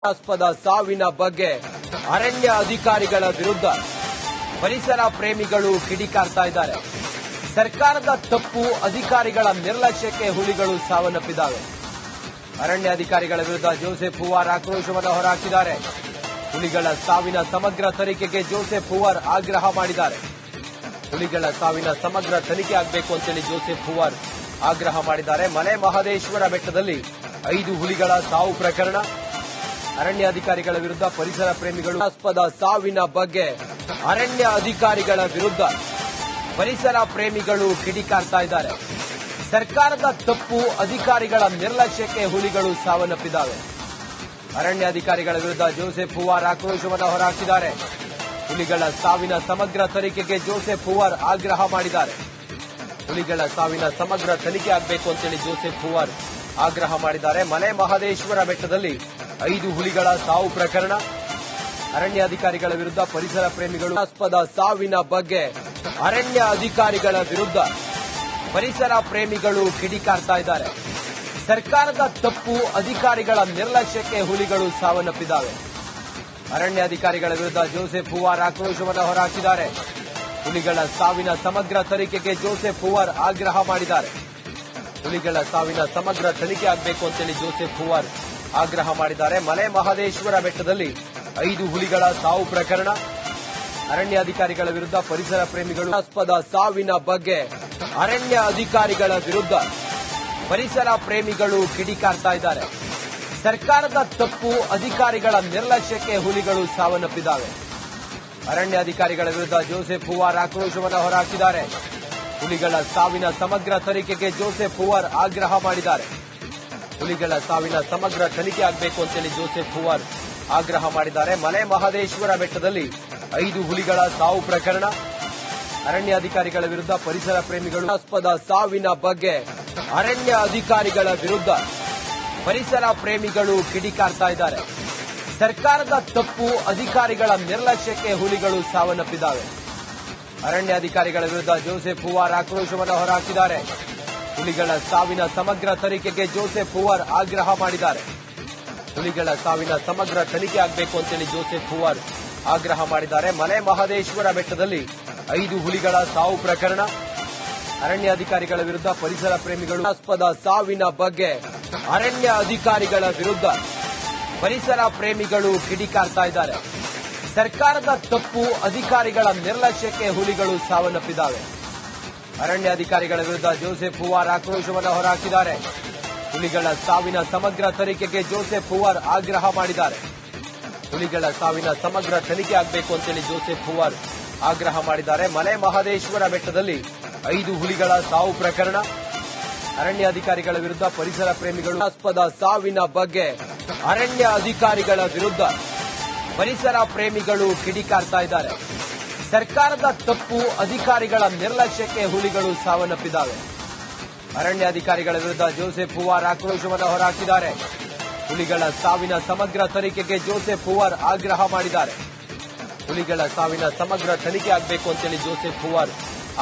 ಆಸ್ಪದ ಸಾವಿನ ಬಗ್ಗೆ ಅರಣ್ಯ ಅಧಿಕಾರಿಗಳ ವಿರುದ್ಧ ಪರಿಸರ ಪ್ರೇಮಿಗಳು ಕಿಡಿಕಾರ್ತಾ ಇದ್ದಾರೆ. ಸರ್ಕಾರದ ತಪ್ಪು, ಅಧಿಕಾರಿಗಳ ನಿರ್ಲಕ್ಷ್ಯಕ್ಕೆ ಹುಲಿಗಳು ಸಾವನ್ನಪ್ಪಿದ್ದಾವೆ. ಅರಣ್ಯ ಅಧಿಕಾರಿಗಳ ವಿರುದ್ಧ ಜೋಸೆಫ್ ಹೂವಾರ್ ಆಕ್ರೋಶವನ್ನು ಹೊರಹಾಕಿದ್ದಾರೆ. ಹುಲಿಗಳ ಸಾವಿನ ಸಮಗ್ರ ತನಿಖೆಗೆ ಜೋಸೆಫ್ ಹೂವಾರ್ ಆಗ್ರಹ ಮಾಡಿದ್ದಾರೆ. ಹುಲಿಗಳ ಸಾವಿನ ಸಮಗ್ರ ತನಿಖೆ ಆಗಬೇಕು ಅಂತೇಳಿ ಜೋಸೆಫ್ ಹೂವಾರ್ ಆಗ್ರಹ ಮಾಡಿದ್ದಾರೆ. ಮಲೆ ಮಹದೇಶ್ವರ ಬೆಟ್ಟದಲ್ಲಿ 5 ಹುಲಿಗಳ ಸಾವು ಪ್ರಕರಣ. ಅರಣ್ಯ ಅಧಿಕಾರಿಗಳ ವಿರುದ್ಧ ಪರಿಸರ ಪ್ರೇಮಿಗಳು ಆಸ್ಪದ ಸಾವಿನ ಬಗ್ಗೆ ಅರಣ್ಯ ಅಧಿಕಾರಿಗಳ ವಿರುದ್ಧ ಪರಿಸರ ಪ್ರೇಮಿಗಳು ಕಿಡಿಕಾರ್ತಾ ಇದ್ದಾರೆ. ಸರ್ಕಾರದ ತಪ್ಪು, ಅಧಿಕಾರಿಗಳ ನಿರ್ಲಕ್ಷ್ಯಕ್ಕೆ ಹುಲಿಗಳು ಸಾವನ್ನಪ್ಪಿದ್ದಾವೆ. ಅರಣ್ಯ ಅಧಿಕಾರಿಗಳ ವಿರುದ್ಧ ಜೋಸೆಫ್ ಹೂವಾರ್ ಆಕ್ರೋಶವನ್ನು ಹೊರಹಾಕಿದ್ದಾರೆ. ಹುಲಿಗಳ ಸಾವಿನ ಸಮಗ್ರ ತನಿಖೆಗೆ ಜೋಸೆಫ್ ಹೂವಾರ್ ಆಗ್ರಹ ಮಾಡಿದ್ದಾರೆ. ಹುಲಿಗಳ ಸಾವಿನ ಸಮಗ್ರ ತನಿಖೆ ಆಗಬೇಕು ಅಂತೇಳಿ ಜೋಸೆಫ್ ಹೂವಾರ್ ಆಗ್ರಹ ಮಾಡಿದ್ದಾರೆ. ಮಲೆ ಮಹದೇಶ್ವರ ಬೆಟ್ಟದಲ್ಲಿ 5 ಹುಲಿಗಳ ಸಾವು ಪ್ರಕರಣ. ಅರಣ್ಯ ಅಧಿಕಾರಿಗಳ ವಿರುದ್ಧ ಪರಿಸರ ಪ್ರೇಮಿಗಳು ಆಸ್ಪದ ಸಾವಿನ ಬಗ್ಗೆ ಅರಣ್ಯ ಅಧಿಕಾರಿಗಳ ವಿರುದ್ಧ ಪರಿಸರ ಪ್ರೇಮಿಗಳು ಕಿಡಿಕಾರ್ತಾ ಇದ್ದಾರೆ. ಸರ್ಕಾರದ ತಪ್ಪು, ಅಧಿಕಾರಿಗಳ ನಿರ್ಲಕ್ಷ್ಯಕ್ಕೆ ಹುಲಿಗಳು ಸಾವನ್ನಪ್ಪಿದ್ದಾವೆ. ಅರಣ್ಯ ಅಧಿಕಾರಿಗಳ ವಿರುದ್ಧ ಜೋಸೆಫ್ ಹೂವಾರ್ ಆಕ್ರೋಶವನ್ನು ಹೊರಹಾಕಿದ್ದಾರೆ. ಹುಲಿಗಳ ಸಾವಿನ ಸಮಗ್ರ ತನಿಖೆಗೆ ಜೋಸೆಫ್ ಹೂವಾರ್ ಆಗ್ರಹ ಮಾಡಿದ್ದಾರೆ. ಹುಲಿಗಳ ಸಾವಿನ ಸಮಗ್ರ ತನಿಖೆ ಆಗಬೇಕು ಅಂತೇಳಿ ಜೋಸೆಫ್ ಹೂವಾರ್ ಆಗ್ರಹ ಮಾಡಿದ್ದಾರೆ. ಮಲೆ ಮಹದೇಶ್ವರ ಬೆಟ್ಟದಲ್ಲಿ 5 ಹುಲಿಗಳ ಸಾವು ಪ್ರಕರಣ. ಅರಣ್ಯ ಅಧಿಕಾರಿಗಳ ವಿರುದ್ಧ ಪರಿಸರ ಪ್ರೇಮಿಗಳು ಆಸ್ಪದ ಸಾವಿನ ಬಗ್ಗೆ ಅರಣ್ಯ ಅಧಿಕಾರಿಗಳ ವಿರುದ್ಧ ಪರಿಸರ ಪ್ರೇಮಿಗಳು ಕಿಡಿಕಾರ್ತಾ ಇದ್ದಾರೆ. ಸರ್ಕಾರದ ತಪ್ಪು, ಅಧಿಕಾರಿಗಳ ನಿರ್ಲಕ್ಷ್ಯಕ್ಕೆ ಹುಲಿಗಳು ಸಾವನ್ನಪ್ಪಿದ್ದಾವೆ. ಅರಣ್ಯ ಅಧಿಕಾರಿಗಳ ವಿರುದ್ಧ ಜೋಸೆಫ್ ಹೂವಾರ್ ಆಕ್ರೋಶವನ್ನು ಹೊರಹಾಕಿದ್ದಾರೆ. ಹುಲಿಗಳ ಸಾವಿನ ಸಮಗ್ರ ತನಿಖೆಗೆ ಜೋಸೆಫ್ ಹೂವಾರ್ ಆಗ್ರಹ ಮಾಡಿದ್ದಾರೆ. ಹುಲಿಗಳ ಸಾವಿನ ಸಮಗ್ರ ತನಿಖೆ ಆಗಬೇಕು ಅಂತೇಳಿ ಜೋಸೆಫ್ ಹೂವಾರ್ ಆಗ್ರಹ ಮಾಡಿದ್ದಾರೆ. ಮಲೆ ಮಹದೇಶ್ವರ ಬೆಟ್ಟದಲ್ಲಿ 5 ಹುಲಿಗಳ ಸಾವು ಪ್ರಕರಣ. ಅರಣ್ಯ ಅಧಿಕಾರಿಗಳ ವಿರುದ್ಧ ಪರಿಸರ ಪ್ರೇಮಿಗಳು ಆಸ್ಪದ ಸಾವಿನ ಬಗ್ಗೆ ಅರಣ್ಯ ಅಧಿಕಾರಿಗಳ ವಿರುದ್ಧ ಪರಿಸರ ಪ್ರೇಮಿಗಳು ಕಿಡಿಕಾರ್ತಾ ಇದ್ದಾರೆ. ಸರ್ಕಾರದ ತಪ್ಪು, ಅಧಿಕಾರಿಗಳ ನಿರ್ಲಕ್ಷ್ಯಕ್ಕೆ ಹುಲಿಗಳು ಸಾವನ್ನಪ್ಪಿದ್ದಾವೆ. ಅರಣ್ಯ ಅಧಿಕಾರಿಗಳ ವಿರುದ್ಧ ಜೋಸೆಫ್ ಹೂವಾರ್ ಆಕ್ರೋಶವನ್ನು ಹೊರಹಾಕಿದ್ದಾರೆ. ಹುಲಿಗಳ ಸಾವಿನ ಸಮಗ್ರ ತನಿಖೆಗೆ ಜೋಸೆಫ್ ಹೂವಾರ್ ಆಗ್ರಹ ಮಾಡಿದ್ದಾರೆ. ಹುಲಿಗಳ ಸಾವಿನ ಸಮಗ್ರ ತನಿಖೆ ಆಗಬೇಕು ಅಂತೇಳಿ ಜೋಸೆಫ್ ಹೂವಾರ್ ಆಗ್ರಹ ಮಾಡಿದ್ದಾರೆ. ಮಲೆ ಮಹದೇಶ್ವರ ಬೆಟ್ಟದಲ್ಲಿ 5 ಹುಲಿಗಳ ಸಾವು ಪ್ರಕರಣ. ಅರಣ್ಯ ಅಧಿಕಾರಿಗಳ ವಿರುದ್ಧ ಪರಿಸರ ಪ್ರೇಮಿಗಳು ಆಸ್ಪದ ಸಾವಿನ ಬಗ್ಗೆ ಅರಣ್ಯ ಅಧಿಕಾರಿಗಳ ವಿರುದ್ಧ ಪರಿಸರ ಪ್ರೇಮಿಗಳು ಕಿಡಿಕಾರ್ತಾ ಇದ್ದಾರೆ. ಸರ್ಕಾರದ ತಪ್ಪು, ಅಧಿಕಾರಿಗಳ ನಿರ್ಲಕ್ಷ್ಯಕ್ಕೆ ಹುಲಿಗಳು ಸಾವನ್ನಪ್ಪಿದ್ದಾವೆ. ಅರಣ್ಯ ಅಧಿಕಾರಿಗಳ ವಿರುದ್ಧ ಜೋಸೆಫ್ ಹೂವಾರ್ ಆಕ್ರೋಶವನ್ನು ಹೊರಹಾಕಿದ್ದಾರೆ. ಹುಲಿಗಳ ಸಾವಿನ ಸಮಗ್ರ ತನಿಖೆಗೆ ಜೋಸೆಫ್ ಹೂವಾರ್ ಆಗ್ರಹ ಮಾಡಿದ್ದಾರೆ. ಹುಲಿಗಳ ಸಾವಿನ ಸಮಗ್ರ ತನಿಖೆ ಆಗಬೇಕು ಅಂತೇಳಿ ಜೋಸೆಫ್ ಹೂವಾರ್ ಆಗ್ರಹ ಮಾಡಿದ್ದಾರೆ. ಮಲೆ ಮಹದೇಶ್ವರ ಬೆಟ್ಟದಲ್ಲಿ 5 ಹುಲಿಗಳ ಸಾವು ಪ್ರಕರಣ. ಅರಣ್ಯ ಅಧಿಕಾರಿಗಳ ವಿರುದ್ಧ ಪರಿಸರ ಪ್ರೇಮಿಗಳು ಆಸ್ಪದ ಸಾವಿನ ಬಗ್ಗೆ ಅರಣ್ಯ ಅಧಿಕಾರಿಗಳ ವಿರುದ್ಧ ಪರಿಸರ ಪ್ರೇಮಿಗಳು ಕಿಡಿಕಾರ್ತಾ ಇದ್ದಾರೆ. ಸರ್ಕಾರದ ತಪ್ಪು, ಅಧಿಕಾರಿಗಳ ನಿರ್ಲಕ್ಷ್ಯಕ್ಕೆ ಹುಲಿಗಳು ಸಾವನ್ನಪ್ಪಿದ್ದಾವೆ. ಅರಣ್ಯ ಅಧಿಕಾರಿಗಳ ವಿರುದ್ಧ ಜೋಸೆಫ್ ಹೂವಾರ್ ಆಕ್ರೋಶವನ್ನು ಹೊರಹಾಕಿದ್ದಾರೆ. ಹುಲಿಗಳ ಸಾವಿನ ಸಮಗ್ರ ತನಿಖೆಗೆ ಜೋಸೆಫ್ ಹೂವಾರ್ ಆಗ್ರಹ ಮಾಡಿದ್ದಾರೆ. ಹುಲಿಗಳ ಸಾವಿನ ಸಮಗ್ರ ತನಿಖೆ ಆಗಬೇಕು ಅಂತೇಳಿ ಜೋಸೆಫ್ ಹೂವಾರ್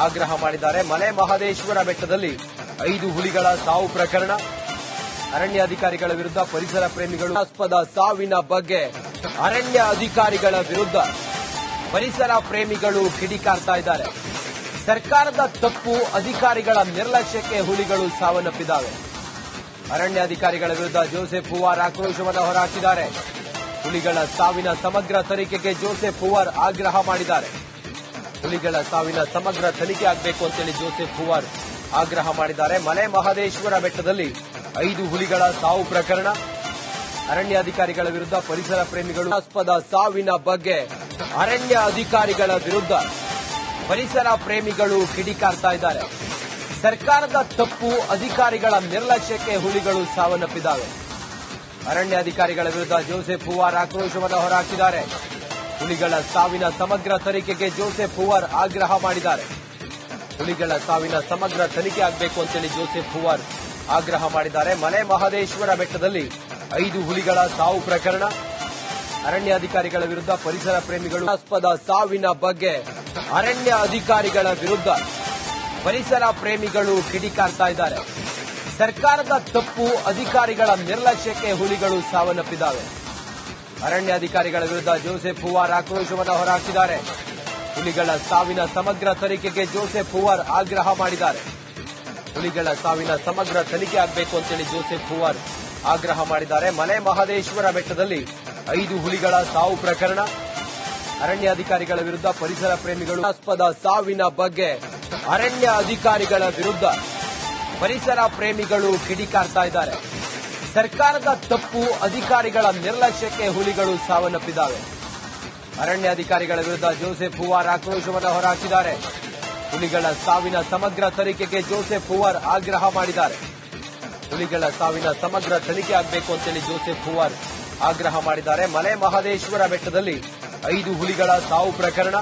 ಆಗ್ರಹ ಮಾಡಿದ್ದಾರೆ. ಮಲೆ ಮಹದೇಶ್ವರ ಬೆಟ್ಟದಲ್ಲಿ 5 ಹುಲಿಗಳ ಸಾವು ಪ್ರಕರಣ. ಅರಣ್ಯ ಅಧಿಕಾರಿಗಳ ವಿರುದ್ಧ ಪರಿಸರ ಪ್ರೇಮಿಗಳು ಆಸ್ಪದ ಸಾವಿನ ಬಗ್ಗೆ ಅರಣ್ಯ ಅಧಿಕಾರಿಗಳ ವಿರುದ್ಧ ಪರಿಸರ ಪ್ರೇಮಿಗಳು ಕಿಡಿಕಾರ್ತಾ ಇದ್ದಾರೆ. ಸರ್ಕಾರದ ತಪ್ಪು, ಅಧಿಕಾರಿಗಳ ನಿರ್ಲಕ್ಷ್ಯಕ್ಕೆ ಹುಲಿಗಳು ಸಾವನ್ನಪ್ಪಿದ್ದಾವೆ. ಅರಣ್ಯ ಅಧಿಕಾರಿಗಳ ವಿರುದ್ಧ ಜೋಸೆಫ್ ಹೂವಾರ್ ಆಕ್ರೋಶವನ್ನು ಹೊರಹಾಕಿದ್ದಾರೆ. ಹುಲಿಗಳ ಸಾವಿನ ಸಮಗ್ರ ತನಿಖೆಗೆ ಜೋಸೆಫ್ ಹೂವಾರ್ ಆಗ್ರಹ ಮಾಡಿದ್ದಾರೆ. ಹುಲಿಗಳ ಸಾವಿನ ಸಮಗ್ರ ತನಿಖೆ ಆಗಬೇಕು ಅಂತೇಳಿ ಜೋಸೆಫ್ ಹೂವಾರ್ ಆಗ್ರಹ ಮಾಡಿದ್ದಾರೆ. ಮಲೆ ಮಹದೇಶ್ವರ ಬೆಟ್ಟದಲ್ಲಿ 5 ಹುಲಿಗಳ ಸಾವು ಪ್ರಕರಣ. ಅರಣ್ಯ ಅಧಿಕಾರಿಗಳ ವಿರುದ್ಧ ಪರಿಸರ ಪ್ರೇಮಿಗಳು ಆಸ್ಪದ ಸಾವಿನ ಬಗ್ಗೆ ಅರಣ್ಯ ಅಧಿಕಾರಿಗಳ ವಿರುದ್ಧ ಪರಿಸರ ಪ್ರೇಮಿಗಳು ಕಿಡಿಕಾರ್ತಾ ಇದ್ದಾರೆ. ಸರ್ಕಾರದ ತಪ್ಪು, ಅಧಿಕಾರಿಗಳ ನಿರ್ಲಕ್ಷ್ಯಕ್ಕೆ ಹುಲಿಗಳು ಸಾವನ್ನಪ್ಪಿದ್ದಾವೆ. ಅರಣ್ಯ ಅಧಿಕಾರಿಗಳ ವಿರುದ್ಧ ಜೋಸೆಫ್ ಹೂವಾರ್ ಆಕ್ರೋಶವನ್ನು ಹೊರಹಾಕಿದ್ದಾರೆ. ಹುಲಿಗಳ ಸಾವಿನ ಸಮಗ್ರ ತನಿಖೆಗೆ ಜೋಸೆಫ್ ಹೂವಾರ್ ಆಗ್ರಹ ಮಾಡಿದ್ದಾರೆ. ಹುಲಿಗಳ ಸಾವಿನ ಸಮಗ್ರ ತನಿಖೆ ಆಗಬೇಕು ಅಂತೇಳಿ ಜೋಸೆಫ್ ಹೂವಾರ್ ಆಗ್ರಹ ಮಾಡಿದ್ದಾರೆ. ಮಲೆ ಮಹದೇಶ್ವರ ಬೆಟ್ಟದಲ್ಲಿ 5 ಹುಲಿಗಳ ಸಾವು ಪ್ರಕರಣ. ಅರಣ್ಯ ಅಧಿಕಾರಿಗಳ ವಿರುದ್ಧ ಪರಿಸರ ಪ್ರೇಮಿಗಳು ಆಸ್ಪದ ಸಾವಿನ ಬಗ್ಗೆ ಅರಣ್ಯ ಅಧಿಕಾರಿಗಳ ವಿರುದ್ಧ ಪರಿಸರ ಪ್ರೇಮಿಗಳು ಕಿಡಿಕಾರ್ತಾ ಇದ್ದಾರೆ. ಸರ್ಕಾರದ ತಪ್ಪು, ಅಧಿಕಾರಿಗಳ ನಿರ್ಲಕ್ಷ್ಯಕ್ಕೆ ಹುಲಿಗಳು ಸಾವನ್ನಪ್ಪಿದ್ದಾವೆ. ಅರಣ್ಯಾಧಿಕಾರಿಗಳ ವಿರುದ್ಧ ಜೋಸೆಫ್ ಹೂವಾರ್ ಆಕ್ರೋಶವನ್ನು ಹೊರಹಾಕಿದ್ದಾರೆ. ಹುಲಿಗಳ ಸಾವಿನ ಸಮಗ್ರ ತನಿಖೆಗೆ ಜೋಸೆಫ್ ಹೂವಾರ್ ಆಗ್ರಹ ಮಾಡಿದ್ದಾರೆ. ಹುಲಿಗಳ ಸಾವಿನ ಸಮಗ್ರ ತನಿಖೆ ಆಗಬೇಕು ಅಂತೇಳಿ ಜೋಸೆಫ್ ಹೂವಾರ್ ಆಗ್ರಹ ಮಾಡಿದ್ದಾರೆ. ಮಲೆ ಮಹದೇಶ್ವರ ಬೆಟ್ಟದಲ್ಲಿ 5 ಹುಲಿಗಳ ಸಾವು ಪ್ರಕರಣ. ಅರಣ್ಯಾಧಿಕಾರಿಗಳ ವಿರುದ್ಧ ಪರಿಸರ ಪ್ರೇಮಿಗಳು ಆಸ್ಪದ ಸಾವಿನ ಬಗ್ಗೆ ಅರಣ್ಯ ಅಧಿಕಾರಿಗಳ ವಿರುದ್ಧ ಪರಿಸರ ಪ್ರೇಮಿಗಳು ಕಿಡಿಕಾರ್ತಾ ಇದ್ದಾರೆ. ಸರ್ಕಾರದ ತಪ್ಪು, ಅಧಿಕಾರಿಗಳ ನಿರ್ಲಕ್ಷ್ಯಕ್ಕೆ ಹುಲಿಗಳು ಸಾವನ್ನಪ್ಪಿದ್ದಾವೆ. ಅರಣ್ಯಾಧಿಕಾರಿಗಳ ವಿರುದ್ಧ ಜೋಸೆಫ್ ಹೂವಾರ್ ಆಕ್ರೋಶವನ್ನು ಹೊರಹಾಕಿದ್ದಾರೆ. ಹುಲಿಗಳ ಸಾವಿನ ಸಮಗ್ರ ತನಿಖೆಗೆ ಜೋಸೆಫ್ ಹೂವಾರ್ ಆಗ್ರಹ ಮಾಡಿದ್ದಾರೆ. ಹುಲಿಗಳ ಸಾವಿನ ಸಮಗ್ರ ತನಿಖೆ ಆಗಬೇಕು ಅಂತೇಳಿ ಜೋಸೆಫ್ ಹೂವಾರ್ ಆಗ್ರಹ ಮಾಡಿದ್ದಾರೆ. ಮಲೆ ಮಹದೇಶ್ವರ ಬೆಟ್ಟದಲ್ಲಿ 5 ಹುಲಿಗಳ ಸಾವು ಪ್ರಕರಣ.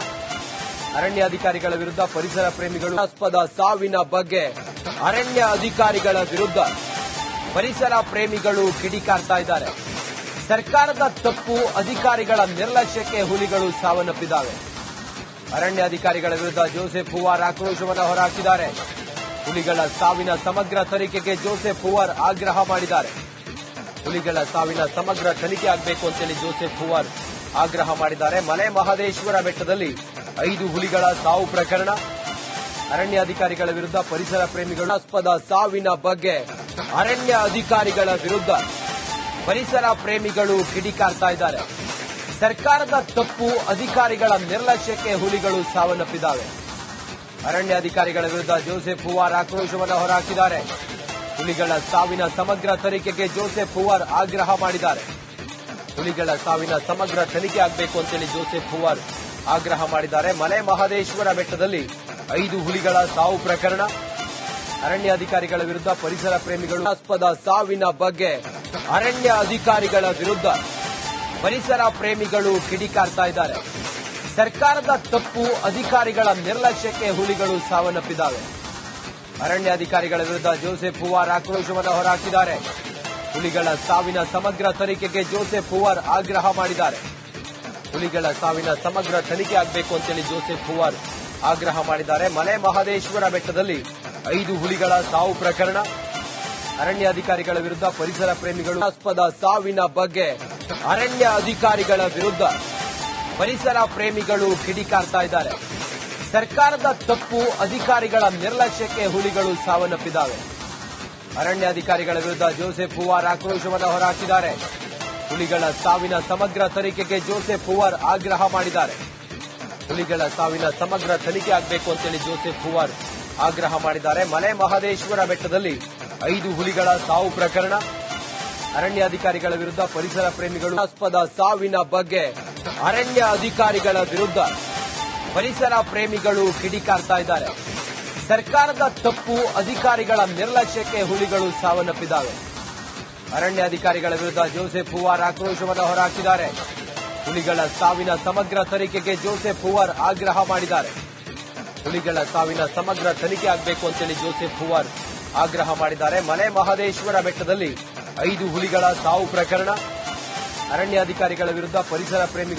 ಅರಣ್ಯಾಧಿಕಾರಿಗಳ ವಿರುದ್ಧ ಪರಿಸರ ಪ್ರೇಮಿಗಳು ಆಸ್ಪದ ಸಾವಿನ ಬಗ್ಗೆ ಅರಣ್ಯ ಅಧಿಕಾರಿಗಳ ವಿರುದ್ಧ ಪರಿಸರ ಪ್ರೇಮಿಗಳು ಕಿಡಿಕಾರ್ತಾ ಇದ್ದಾರೆ. ಸರ್ಕಾರದ ತಪ್ಪು, ಅಧಿಕಾರಿಗಳ ನಿರ್ಲಕ್ಷ್ಯಕ್ಕೆ ಹುಲಿಗಳು ಸಾವನ್ನಪ್ಪಿದ್ದಾವೆ. ಅರಣ್ಯಾಧಿಕಾರಿಗಳ ವಿರುದ್ಧ ಜೋಸೆಫ್ ಹೂವಾರ್ ಆಕ್ರೋಶವನ್ನು ಹೊರಹಾಕಿದ್ದಾರೆ. ಹುಲಿಗಳ ಸಾವಿನ ಸಮಗ್ರ ತನಿಖೆಗೆ ಜೋಸೆಫ್ ಹೂವಾರ್ ಆಗ್ರಹ ಮಾಡಿದ್ದಾರೆ. ಹುಲಿಗಳ ಸಾವಿನ ಸಮಗ್ರ ತನಿಖೆ ಆಗಬೇಕು ಅಂತೇಳಿ ಜೋಸೆಫ್ ಹೂವಾರ್ ಆಗ್ರಹ ಮಾಡಿದ್ದಾರೆ. ಮಲೆ ಮಹದೇಶ್ವರ ಬೆಟ್ಟದಲ್ಲಿ 5 ಹುಲಿಗಳ ಸಾವು ಪ್ರಕರಣ. ಅರಣ್ಯಾಧಿಕಾರಿಗಳ ವಿರುದ್ಧ ಪರಿಸರ ಪ್ರೇಮಿಗಳು ಆಸ್ಪದ ಸಾವಿನ ಬಗ್ಗೆ ಅರಣ್ಯ ಅಧಿಕಾರಿಗಳ ವಿರುದ್ಧ ಪರಿಸರ ಪ್ರೇಮಿಗಳು ಕಿಡಿಕಾರ್ತಾ ಇದ್ದಾರೆ. ಸರ್ಕಾರದ ತಪ್ಪು, ಅಧಿಕಾರಿಗಳ ನಿರ್ಲಕ್ಷ್ಯಕ್ಕೆ ಹುಲಿಗಳು ಸಾವನ್ನಪ್ಪಿದ್ದಾವೆ. ಅರಣ್ಯಾಧಿಕಾರಿಗಳ ವಿರುದ್ಧ ಜೋಸೆಫ್ ಹೂವಾರ್ ಆಕ್ರೋಶವನ್ನು ಹೊರಹಾಕಿದ್ದಾರೆ. ಹುಲಿಗಳ ಸಾವಿನ ಸಮಗ್ರ ತನಿಖೆಗೆ ಜೋಸೆಫ್ ಹೂವಾರ್ ಆಗ್ರಹ ಮಾಡಿದ್ದಾರೆ. ಹುಲಿಗಳ ಸಾವಿನ ಸಮಗ್ರ ತನಿಖೆ ಆಗಬೇಕು ಅಂತೇಳಿ ಜೋಸೆಫ್ ಹೂವಾರ್ ಆಗ್ರಹ ಮಾಡಿದ್ದಾರೆ. ಮಲೆ ಮಹದೇಶ್ವರ ಬೆಟ್ಟದಲ್ಲಿ 5 ಹುಲಿಗಳ ಸಾವು ಪ್ರಕರಣ. ಅರಣ್ಯಾಧಿಕಾರಿಗಳ ವಿರುದ್ಧ ಪರಿಸರ ಪ್ರೇಮಿಗಳು ಆಸ್ಪದ ಸಾವಿನ ಬಗ್ಗೆ ಅರಣ್ಯ ಅಧಿಕಾರಿಗಳ ವಿರುದ್ಧ ಪರಿಸರ ಪ್ರೇಮಿಗಳು ಕಿಡಿಕಾರ್ತಾ ಇದ್ದಾರೆ. ಸರ್ಕಾರದ ತಪ್ಪು, ಅಧಿಕಾರಿಗಳ ನಿರ್ಲಕ್ಷ್ಯಕ್ಕೆ ಹುಲಿಗಳು ಸಾವನ್ನಪ್ಪಿದ್ದಾವೆ. ಅರಣ್ಯಾಧಿಕಾರಿಗಳ ವಿರುದ್ಧ ಜೋಸೆಫ್ ಹೂವಾರ್ ಆಕ್ರೋಶವನ್ನು ಹೊರಹಾಕಿದ್ದಾರೆ. ಹುಲಿಗಳ ಸಾವಿನ ಸಮಗ್ರ ತನಿಖೆಗೆ ಜೋಸೆಫ್ ಹೂವಾರ್ ಆಗ್ರಹ ಮಾಡಿದ್ದಾರೆ. ಹುಲಿಗಳ ಸಾವಿನ ಸಮಗ್ರ ತನಿಖೆ ಆಗಬೇಕು ಅಂತೇಳಿ ಜೋಸೆಫ್ ಹೂವಾರ್ ಆಗ್ರಹ ಮಾಡಿದ್ದಾರೆ. ಮಲೆ ಮಹದೇಶ್ವರ ಬೆಟ್ಟದಲ್ಲಿ 5 ಹುಲಿಗಳ ಸಾವು ಪ್ರಕರಣ. ಅರಣ್ಯಾಧಿಕಾರಿಗಳ ವಿರುದ್ಧ ಪರಿಸರ ಪ್ರೇಮಿಗಳು ಆಸ್ಪದ ಸಾವಿನ ಬಗ್ಗೆ ಅರಣ್ಯ ಅಧಿಕಾರಿಗಳ ವಿರುದ್ಧ ಪರಿಸರ ಪ್ರೇಮಿಗಳು ಕಿಡಿಕಾರ್ತಾ ಇದ್ದಾರೆ. ಸರ್ಕಾರದ ತಪ್ಪು, ಅಧಿಕಾರಿಗಳ ನಿರ್ಲಕ್ಷ್ಯಕ್ಕೆ ಹುಲಿಗಳು ಸಾವನ್ನಪ್ಪಿದ್ದಾವೆ. ಅರಣ್ಯಾಧಿಕಾರಿಗಳ ವಿರುದ್ಧ ಜೋಸೆಫ್ ಹೂವಾರ್ ಆಕ್ರೋಶವನ್ನು ಹೊರಹಾಕಿದ್ದಾರೆ. ಹುಲಿಗಳ ಸಾವಿನ ಸಮಗ್ರ ತನಿಖೆಗೆ ಜೋಸೆಫ್ ಹೂವಾರ್ ಆಗ್ರಹ ಮಾಡಿದ್ದಾರೆ. ಹುಲಿಗಳ ಸಾವಿನ ಸಮಗ್ರ ತನಿಖೆ ಆಗಬೇಕು ಅಂತೇಳಿ ಜೋಸೆಫ್ ಹೂವಾರ್ ಆಗ್ರಹ ಮಾಡಿದ್ದಾರೆ. ಮಲೆ ಮಹದೇಶ್ವರ ಬೆಟ್ಟದಲ್ಲಿ 5 ಹುಲಿಗಳ ಸಾವು ಪ್ರಕರಣ. ಅರಣ್ಯಾಧಿಕಾರಿಗಳ ವಿರುದ್ಧ ಪರಿಸರ ಪ್ರೇಮಿಗಳು ಆಸ್ಪದ ಸಾವಿನ ಬಗ್ಗೆ ಅರಣ್ಯ ಅಧಿಕಾರಿಗಳ ವಿರುದ್ಧ ಪರಿಸರ ಪ್ರೇಮಿಗಳು ಕಿಡಿಕಾರ್ತಾ ಇದ್ದಾರೆ. ಸರ್ಕಾರದ ತಪ್ಪು, ಅಧಿಕಾರಿಗಳ ನಿರ್ಲಕ್ಷ್ಯಕ್ಕೆ ಹುಲಿಗಳು ಸಾವನ್ನಪ್ಪಿದ್ದಾವೆ. ಅರಣ್ಯಾಧಿಕಾರಿಗಳ ವಿರುದ್ಧ ಜೋಸೆಫ್ ಹೂವಾರ್ ಆಕ್ರೋಶವನ್ನು ಹೊರಹಾಕಿದ್ದಾರೆ. ಹುಲಿಗಳ ಸಾವಿನ ಸಮಗ್ರ ತನಿಖೆಗೆ ಜೋಸೆಫ್ ಹೂವಾರ್ ಆಗ್ರಹ ಮಾಡಿದ್ದಾರೆ. ಹುಲಿಗಳ ಸಾವಿನ ಸಮಗ್ರ ತನಿಖೆ ಆಗಬೇಕು ಅಂತೇಳಿ ಜೋಸೆಫ್ ಹೂವಾರ್ ಆಗ್ರಹ ಮಾಡಿದ್ದಾರೆ. ಮಲೆ ಮಹದೇಶ್ವರ ಬೆಟ್ಟದಲ್ಲಿ 5 ಹುಲಿಗಳ ಸಾವು ಪ್ರಕರಣ. ಅರಣ್ಯಾಧಿಕಾರಿಗಳ ವಿರುದ್ಧ ಪರಿಸರ ಪ್ರೇಮಿಗಳು